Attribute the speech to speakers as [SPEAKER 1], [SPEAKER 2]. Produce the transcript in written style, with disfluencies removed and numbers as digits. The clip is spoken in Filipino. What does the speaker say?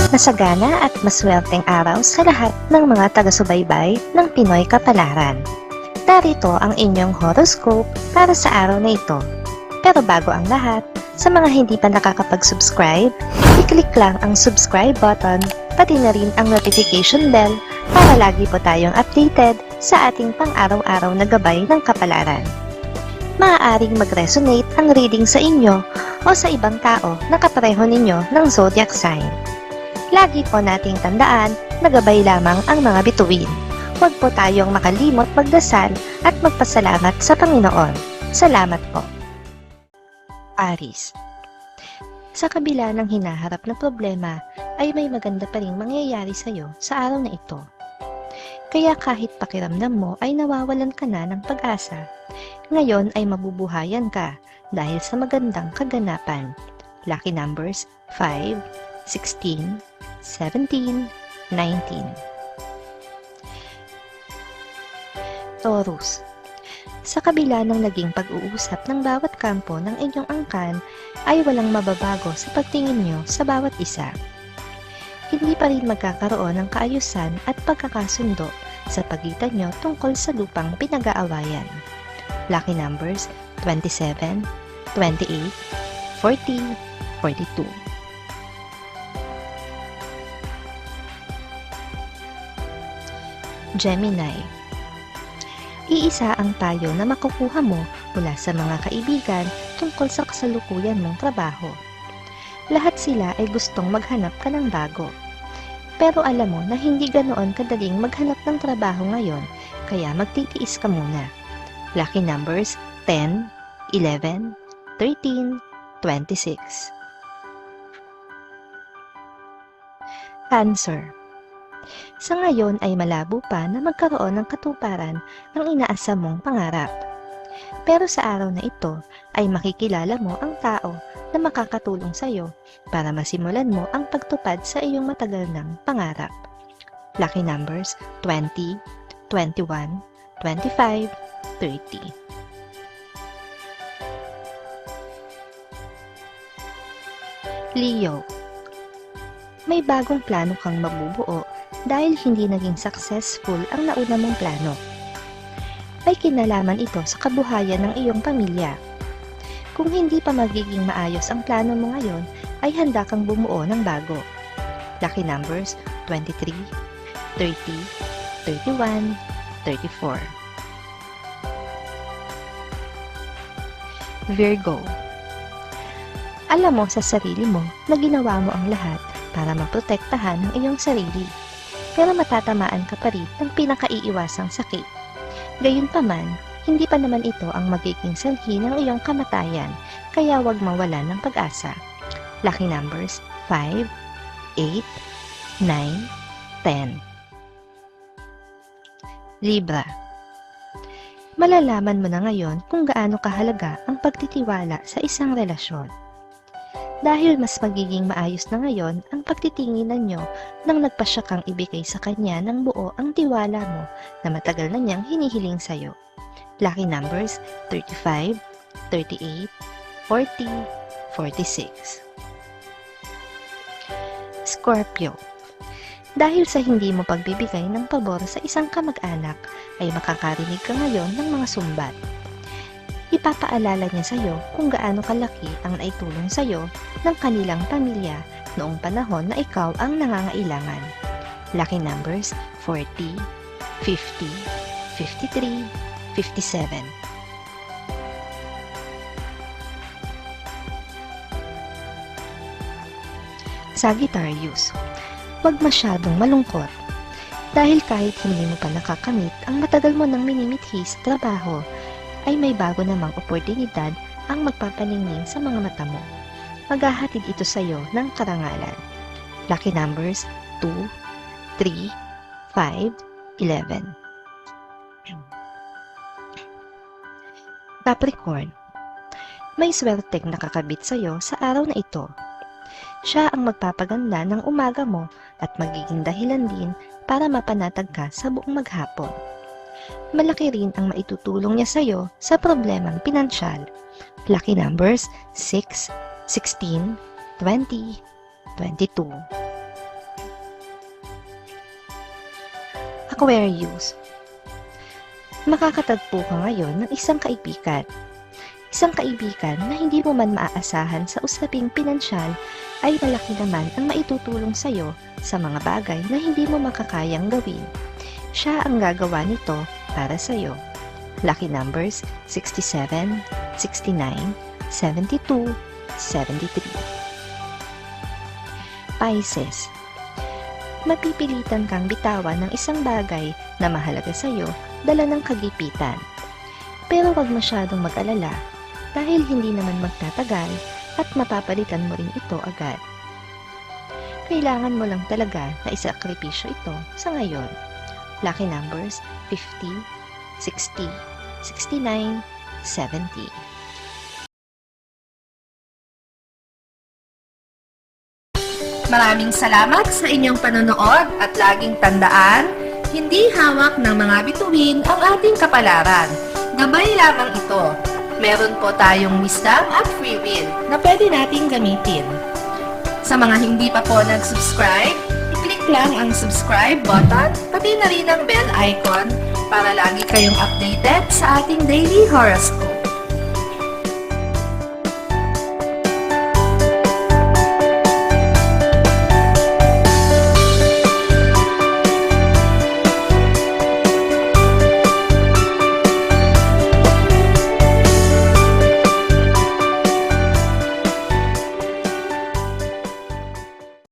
[SPEAKER 1] Masagana at maswerteng araw sa lahat ng mga taga-subaybay ng Pinoy Kapalaran. Narito ang inyong horoscope para sa araw na ito. Pero bago ang lahat, sa mga hindi pa nakakapag-subscribe, i-click lang ang subscribe button, pati na rin ang notification bell para lagi po tayong updated sa ating pang-araw-araw na gabay ng kapalaran. Maaaring mag-resonate ang reading sa inyo o sa ibang tao na kapareho ninyo ng zodiac sign. Lagi po nating tandaan na gabay lamang ang mga bituin. Huwag po tayong makalimot magdasal at magpasalamat sa Panginoon. Salamat po. Aries. Sa kabila ng hinaharap na problema, ay may maganda pa ring mangyayari sa iyo sa araw na ito. Kaya kahit pakiramdam mo ay nawawalan ka na ng pag-asa, ngayon ay mabubuhayan ka dahil sa magandang kaganapan. Lucky numbers 5, 16, 17, 19. Taurus. Sa kabila ng naging pag-uusap ng bawat kampo ng inyong angkan, ay walang mababago sa pagtingin nyo sa bawat isa. Hindi pa rin magkakaroon ng kaayusan at pagkakasundo sa pagitan nyo tungkol sa lupang pinag-aawayan. Lucky numbers 27, 28, 40, 42. Gemini. Iisa ang payo na makukuha mo mula sa mga kaibigan tungkol sa kasalukuyan mong trabaho. Lahat sila ay gustong maghanap ka ng bago. Pero alam mo na hindi ganoon kadaling maghanap ng trabaho ngayon, kaya magtitiis ka muna. Lucky numbers 10, 11, 13, 26. Cancer. Sa ngayon ay malabo pa na magkaroon ng katuparan ang inaasam mong pangarap. Pero sa araw na ito ay makikilala mo ang tao na makakatulong sa iyo para masimulan mo ang pagtupad sa iyong matagal ng pangarap. Lucky numbers 20, 21, 25, 30. Leo. May bagong plano kang mabubuo dahil hindi naging successful ang nauna mong plano. May kinalaman ito sa kabuhayan ng iyong pamilya. Kung hindi pa magiging maayos ang plano mo ngayon, ay handa kang bumuo ng bago. Lucky numbers 23, 30, 31, 34. Virgo. Alam mo sa sarili mo na ginawa mo ang lahat para maprotektahan ang iyong sarili. Pero matatamaan ka pa rin ng pinakaiiwasang sakit. Gayunpaman, hindi pa naman ito ang magiging sanhi ng iyong kamatayan, kaya huwag mawalan ng pag-asa. Lucky numbers 5, 8, 9, 10. Libra. Malalaman mo na ngayon kung gaano kahalaga ang pagtitiwala sa isang relasyon. Dahil mas magiging maayos na ngayon ang pagtitinginan nyo nang nagpasya kang ibigay sa kanya ng buo ang tiwala mo na matagal na niyang hinihiling sa'yo. Lucky numbers 35, 38, 40, 46. Scorpio. Dahil sa hindi mo pagbibigay ng pabor sa isang kamag-anak, ay makakarinig ka ngayon ng mga sumbat. Ipapaalala niya sa iyo kung gaano kalaki ang naitulong sa iyo ng kanilang pamilya noong panahon na ikaw ang nangangailangan. Lucky numbers 40, 50, 53, 57. Sagittarius. Huwag masyadong malungkot. Dahil kahit hindi mo pa nakakamit ang matagal mo nang minimithi sa trabaho, ay may bago namang oportunidad ang magpapaningning sa mga mata mo. Maghahatid ito sa iyo ng karangalan. Lucky numbers 2, 3, 5, 11. Capricorn. May swerteng nakakabit sa iyo sa araw na ito. Siya ang magpapaganda ng umaga mo at magiging dahilan din para mapanatag ka sa buong maghapon. Malaki rin ang maitutulong niya sa iyo sa problemang pinansyal. Lucky numbers 6, 16, 20, 22. Aquarius. Makakatagpo ka ngayon ng isang kaibigan. Isang kaibigan na hindi mo man maaasahan sa usaping pinansyal ay malaki naman ang maitutulong sa iyo sa mga bagay na hindi mo makakayang gawin. Siya ang gagawa nito para sa iyo. Lucky numbers 67, 69, 72, 73. Pisces. Mapipilitan kang bitawan ng isang bagay na mahalaga sa iyo dala ng kagipitan. Pero huwag masyadong mag-alala dahil hindi naman magtatagal at mapapalitan mo rin ito agad. Kailangan mo lang talaga na isakripisyo ito sa ngayon. Lucky numbers 50, 60, 69, 70.
[SPEAKER 2] Maraming salamat sa inyong panonood at laging tandaan, hindi hawak ng mga bituin ang ating kapalaran. Gabay lamang ito. Meron po tayong wisdom at free will na pwede nating gamitin. Sa mga hindi pa po nag-subscribe, i-click lang ang subscribe button, pati na rin ang bell icon para lagi kayong updated sa ating daily horoscope.